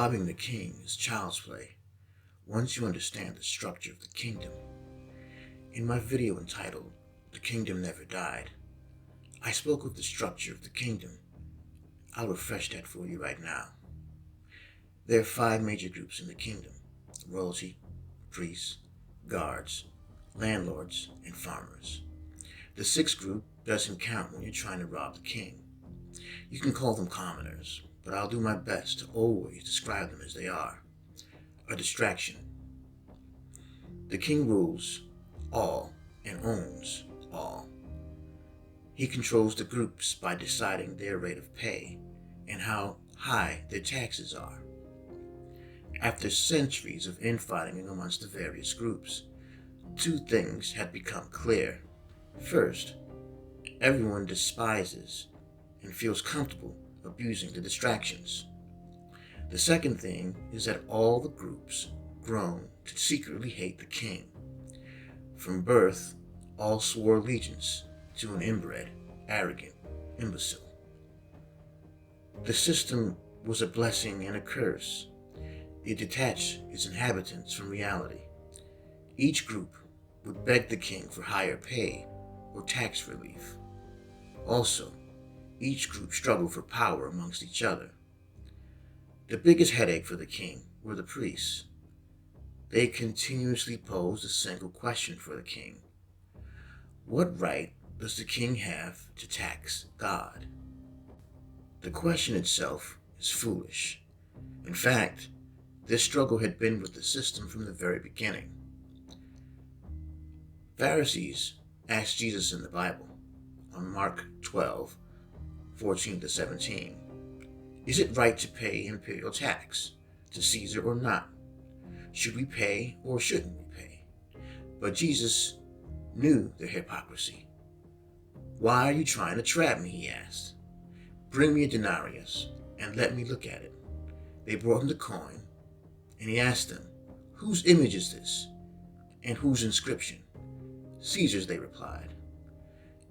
Robbing the king is child's play once you understand the structure of the kingdom. In my video entitled, "The Kingdom Never Died," I spoke of the structure of the kingdom. I'll refresh that for you right now. There are 5 major groups in the kingdom: royalty, priests, guards, landlords, and farmers. The 6th group doesn't count when you're trying to rob the king. You can call them commoners, but I'll do my best to always describe them as they are: a distraction. The king rules all and owns all. He controls the groups by deciding their rate of pay and how high their taxes are. After centuries of infighting amongst the various groups, 2 things had become clear. First, everyone despises and feels comfortable abusing the distractions. The second thing is that all the groups grown to secretly hate the king. From birth, all swore allegiance to an inbred, arrogant imbecile. The system was a blessing and a curse. It detached its inhabitants from reality. Each group would beg the king for higher pay or tax relief. Also, each group struggled for power amongst each other. The biggest headache for the king were the priests. They continuously posed a single question for the king: what right does the king have to tax God? The question itself is foolish. In fact, this struggle had been with the system from the very beginning. Pharisees asked Jesus in the Bible, on Mark 12:14-17, "Is it right to pay imperial tax to Caesar or not? Should we pay or shouldn't we pay?" But Jesus knew their hypocrisy. "Why are you trying to trap me?" he asked. "Bring me a denarius and let me look at it." They brought him the coin, and he asked them, "Whose image is this, and whose inscription?" "Caesar's," they replied.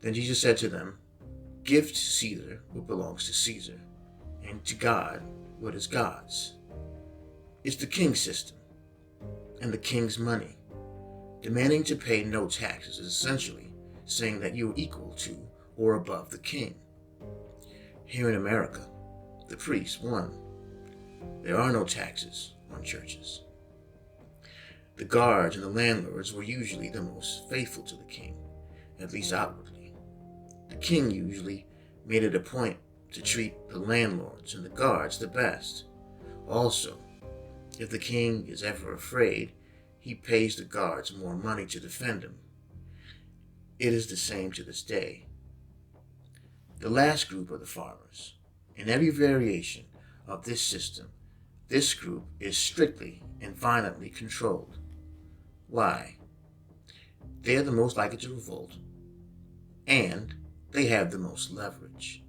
Then Jesus said to them, "Give to Caesar what belongs to Caesar, and to God what is God's." It's the king's system and the king's money. Demanding to pay no taxes is essentially saying that you are equal to or above the king. Here in America, the priests won. There are no taxes on churches. The guards and the landlords were usually the most faithful to the king, at least outwardly. The king usually made it a point to treat the landlords and the guards the best. Also, if the king is ever afraid, he pays the guards more money to defend him. It is the same to this day. The last group are the farmers. In every variation of this system, this group is strictly and violently controlled. Why? They are the most likely to revolt, and they have the most leverage.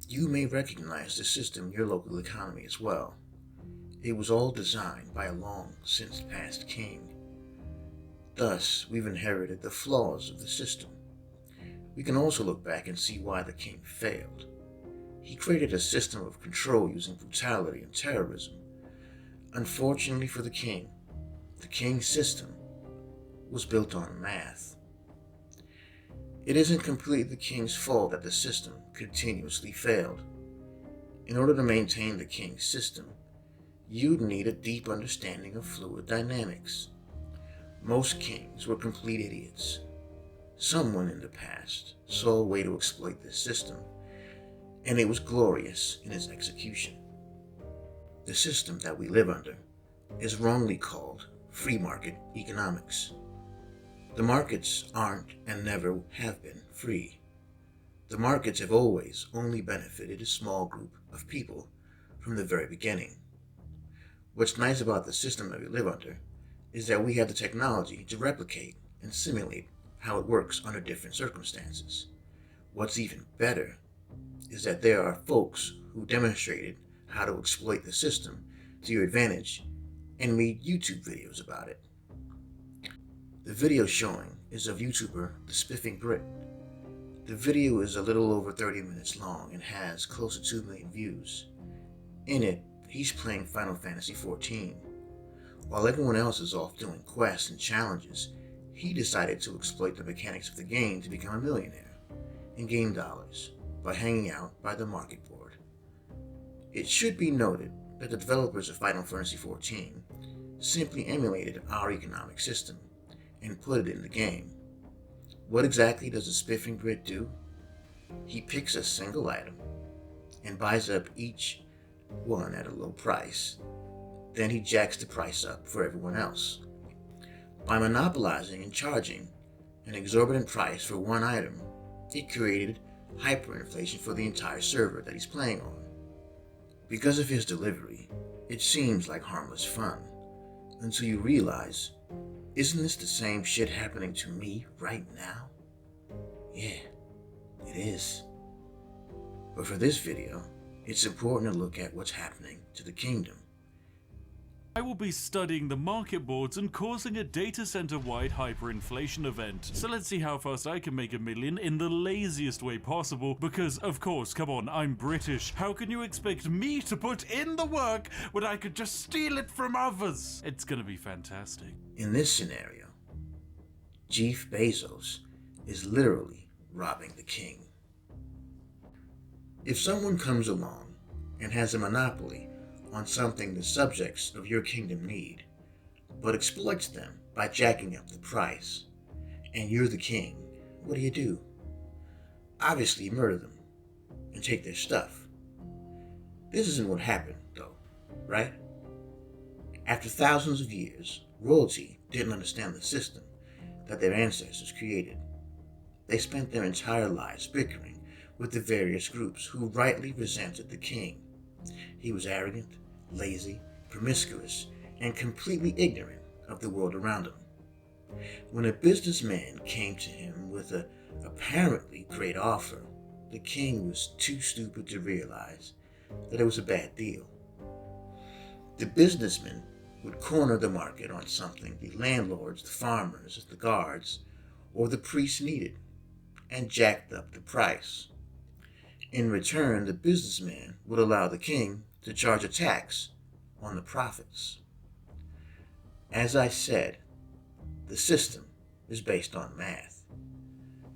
You may recognize the system in your local economy as well. It was all designed by a long since past king. Thus, we've inherited the flaws of the system. We can also look back and see why the king failed. He created a system of control using brutality and terrorism. Unfortunately for the king's system was built on math. It isn't completely the king's fault that the system continuously failed. In order to maintain the king's system, you'd need a deep understanding of fluid dynamics. Most kings were complete idiots. Someone in the past saw a way to exploit this system, and it was glorious in its execution. The system that we live under is wrongly called free market economics. The markets aren't and never have been free. The markets have always only benefited a small group of people from the very beginning. What's nice about the system that we live under is that we have the technology to replicate and simulate how it works under different circumstances. What's even better is that there are folks who demonstrated how to exploit the system to your advantage and made YouTube videos about it. The video showing is of YouTuber The Spiffing Brit. The video is a little over 30 minutes long and has close to 2 million views. In it, he he's playing Final Fantasy XIV. While everyone else is off doing quests and challenges, he decided to exploit the mechanics of the game to become a millionaire and gain dollars by hanging out by the market board. It should be noted that the developers of Final Fantasy XIV simply emulated our economic system and put it in the game. What exactly does a spiffing Brit do? He picks a single item and buys up each one at a low price. Then he jacks the price up for everyone else. By monopolizing and charging an exorbitant price for one item, he created hyperinflation for the entire server that he's playing on. Because of his delivery, it seems like harmless fun, until you realize, isn't this the same shit happening to me right now? Yeah, it is. But for this video, it's important to look at what's happening to the kingdom. I will be studying the market boards and causing a data center-wide hyperinflation event. So let's see how fast I can make $1 million in the laziest way possible, because of course, come on, I'm British. How can you expect me to put in the work when I could just steal it from others? It's gonna be fantastic. In this scenario, Jeff Bezos is literally robbing the king. If someone comes along and has a monopoly on something the subjects of your kingdom need, but exploits them by jacking up the price, and you're the king, what do? Obviously, you murder them and take their stuff. This isn't what happened, though, right? After thousands of years, royalty didn't understand the system that their ancestors created. They spent their entire lives bickering with the various groups who rightly resented the king. He was arrogant, lazy, promiscuous, and completely ignorant of the world around him. When a businessman came to him with an apparently great offer, the king was too stupid to realize that it was a bad deal. The businessman would corner the market on something the landlords, the farmers, the guards, or the priests needed, and jacked up the price. In return, the businessman would allow the king to charge a tax on the profits. As I said, the system is based on math.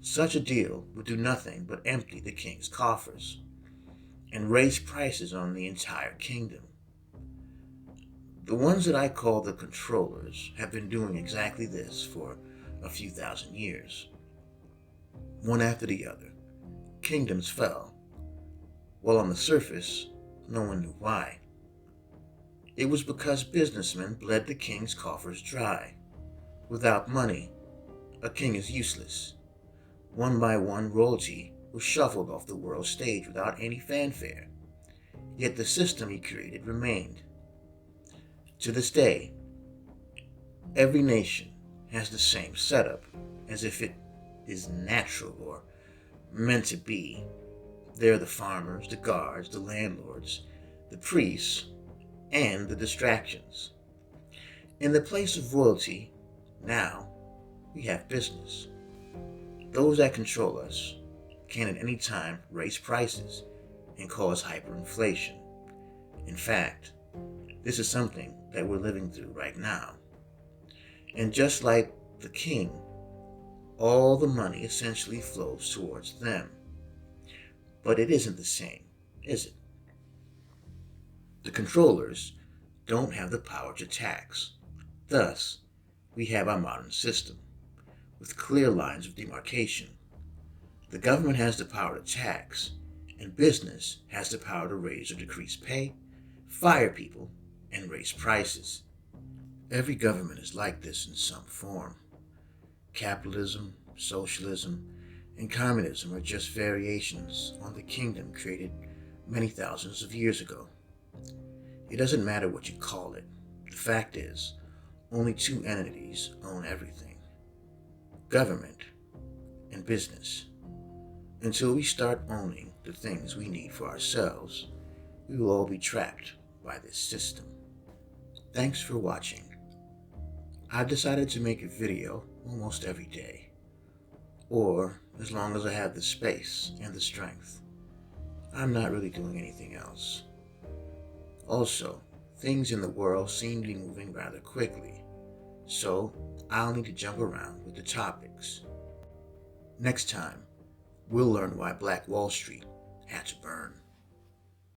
Such a deal would do nothing but empty the king's coffers and raise prices on the entire kingdom. The ones that I call the controllers have been doing exactly this for a few thousand years. One after the other, kingdoms fell, while on the surface, no one knew why. It was because businessmen bled the king's coffers dry. Without money, a king is useless. One by one, royalty was shuffled off the world stage without any fanfare. Yet the system he created remained. To this day, every nation has the same setup, as if it is natural or meant to be. They're the farmers, the guards, the landlords, the priests, and the distractions. In the place of royalty, now we have business. Those that control us can at any time raise prices and cause hyperinflation. In fact, this is something that we're living through right now. And just like the king, all the money essentially flows towards them. But it isn't the same, is it? The controllers don't have the power to tax. Thus, we have our modern system, with clear lines of demarcation. The government has the power to tax, and business has the power to raise or decrease pay, fire people, and raise prices. Every government is like this in some form. Capitalism, socialism, and communism are just variations on the kingdom created many thousands of years ago. It doesn't matter what you call it. The fact is, only two entities own everything: government and business. Until we start owning the things we need for ourselves, we will all be trapped by this system. Thanks for watching. I've decided to make a video almost every day, or as long as I have the space and the strength. I'm not really doing anything else. Also, things in the world seem to be moving rather quickly, so I'll need to jump around with the topics. Next time, we'll learn why Black Wall Street had to burn.